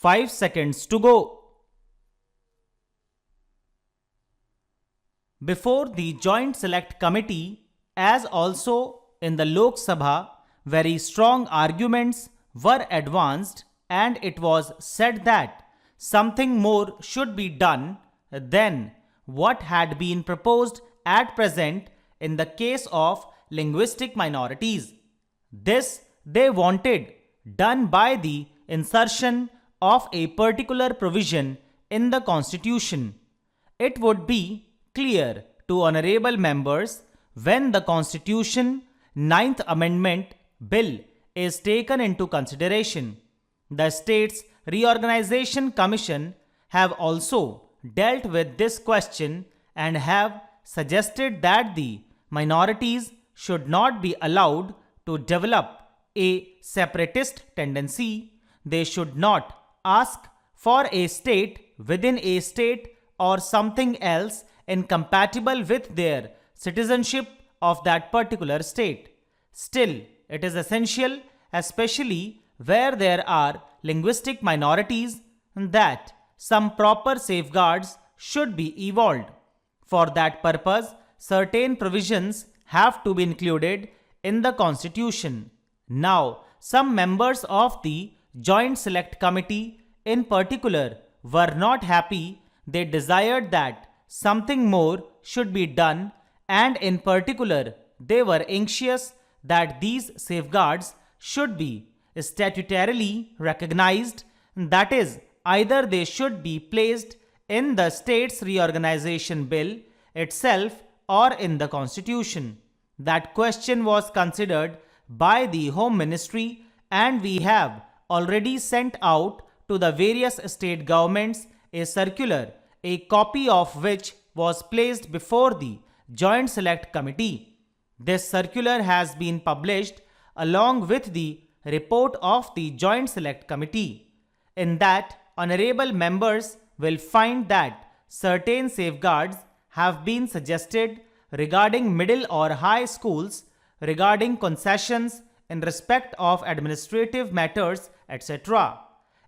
5 seconds to go. Before the Joint Select Committee, as also in the Lok Sabha, very strong arguments were advanced and it was said that something more should be done than what had been proposed at present in the case of linguistic minorities. This they wanted done by the insertion of a particular provision in the Constitution. It would be clear to honorable members when the Constitution 9th Amendment Bill is taken into consideration. The States Reorganization Commission have also dealt with this question and have suggested that the minorities should not be allowed to develop a separatist tendency. They should not ask for a state within a state or something else incompatible with their citizenship of that particular state. Still, it is essential, especially where there are linguistic minorities, that some proper safeguards should be evolved. For that purpose, certain provisions have to be included in the Constitution. Now, some members of the Joint Select Committee in particular were not happy. They desired that something more should be done, and in particular they were anxious that these safeguards should be statutorily recognized, that is, either they should be placed in the States Reorganization Bill itself or in the Constitution. That question was considered by the Home Ministry, and we have already sent out to the various state governments a circular, a copy of which was placed before the Joint Select Committee. This circular has been published along with the report of the Joint Select Committee. In that, honorable members will find that certain safeguards have been suggested regarding middle or high schools, regarding concessions in respect of administrative matters, etc.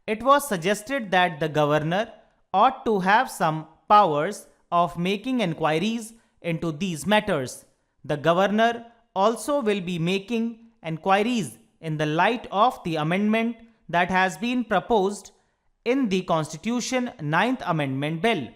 It was suggested that the governor ought to have some powers of making inquiries into these matters. The governor also will be making inquiries in the light of the amendment that has been proposed in the Constitution 9th Amendment Bill.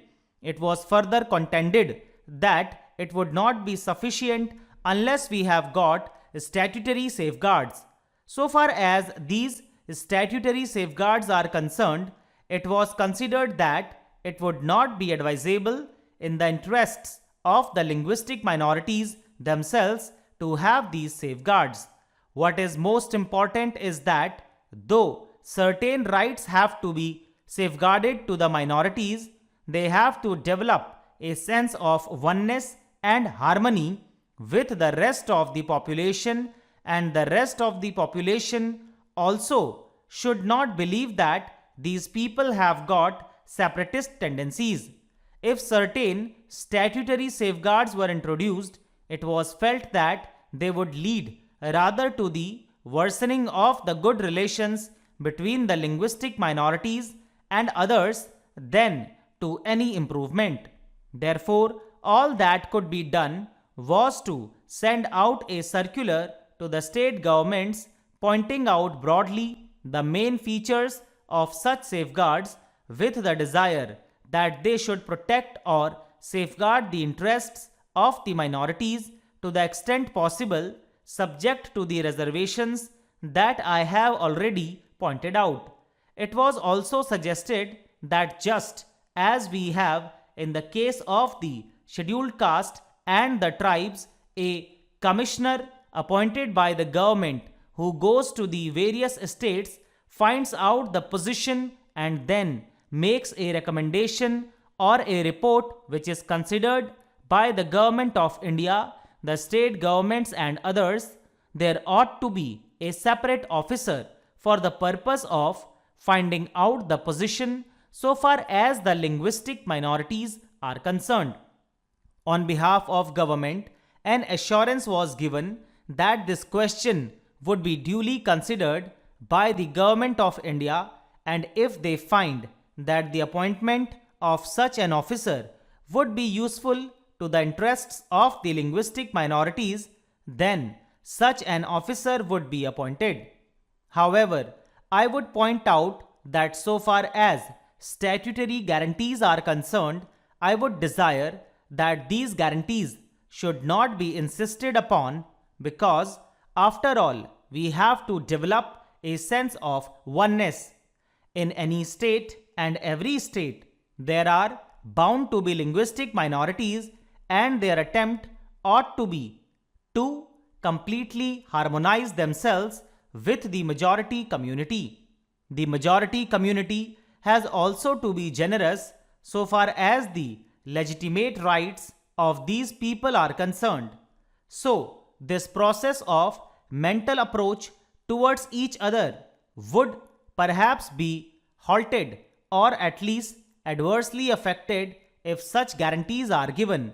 It was further contended that it would not be sufficient unless we have got statutory safeguards. So far as these statutory safeguards are concerned, it was considered that it would not be advisable in the interests of the linguistic minorities themselves to have these safeguards. What is most important is that though certain rights have to be safeguarded to the minorities, they have to develop a sense of oneness and harmony with the rest of the population, and the rest of the population also should not believe that these people have got separatist tendencies. If certain statutory safeguards were introduced, it was felt that they would lead rather to the worsening of the good relations between the linguistic minorities and others than to any improvement. Therefore, all that could be done was to send out a circular to the state governments pointing out broadly the main features of such safeguards, with the desire that they should protect or safeguard the interests of the minorities to the extent possible, subject to the reservations that I have already pointed out. It was also suggested that just as we have in the case of the scheduled caste and the tribes a commissioner appointed by the government who goes to the various states, finds out the position and then makes a recommendation or a report which is considered by the government of India, the state governments and others, there ought to be a separate officer for the purpose of finding out the position so far as the linguistic minorities are concerned. On behalf of government, an assurance was given that this question would be duly considered by the government of India and if they find that the appointment of such an officer would be useful to the interests of the linguistic minorities, then such an officer would be appointed. However, I would point out that so far as statutory guarantees are concerned, I would desire that these guarantees should not be insisted upon because, after all, we have to develop a sense of oneness. In any state and every state, there are bound to be linguistic minorities, and their attempt ought to be to completely harmonize themselves with the majority community. The majority community has also to be generous so far as the legitimate rights of these people are concerned. So, this process of mental approach towards each other would perhaps be halted or at least adversely affected if such guarantees are given.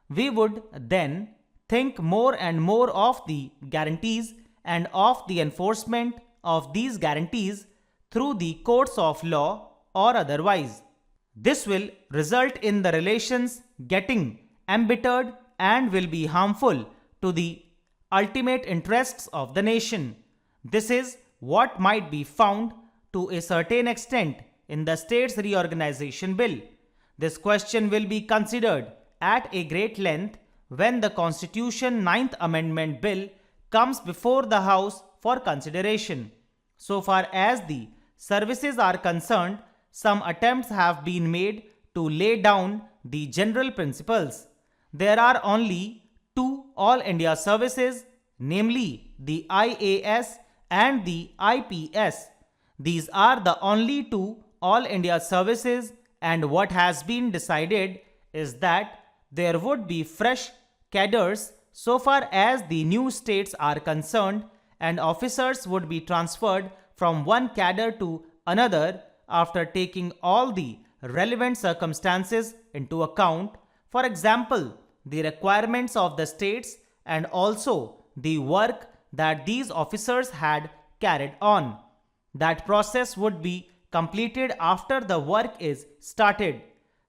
We would then think more and more of the guarantees and of the enforcement of these guarantees through the courts of law or otherwise. This will result in the relations getting embittered and will be harmful to the ultimate interests of the nation. This is what might be found to a certain extent in the States Reorganization Bill. This question will be considered at a great length when the Constitution 9th Amendment Bill comes before the House for consideration. So far as the services are concerned, some attempts have been made to lay down the general principles. There are only two All India services, namely the IAS and the IPS. These are the only two All India services, and what has been decided is that there would be fresh cadres so far as the new states are concerned, and officers would be transferred from one cadre to another after taking all the relevant circumstances into account. For example, the requirements of the states and also the work that these officers had carried on. That process would be completed after the work is started.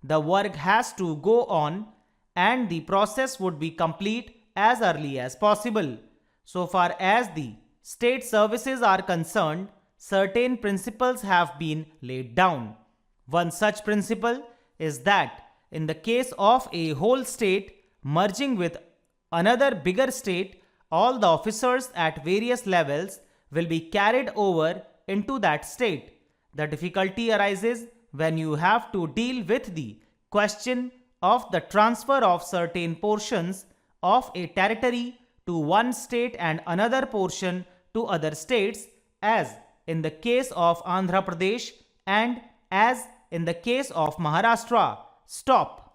The work has to go on and the process would be complete as early as possible. So far as the state services are concerned, certain principles have been laid down. One such principle is that in the case of a whole state merging with another bigger state, all the officers at various levels will be carried over into that state. The difficulty arises when you have to deal with the question of the transfer of certain portions of a territory to one state and another portion to other states, as in the case of Andhra Pradesh and as in the case of Maharashtra. Stop.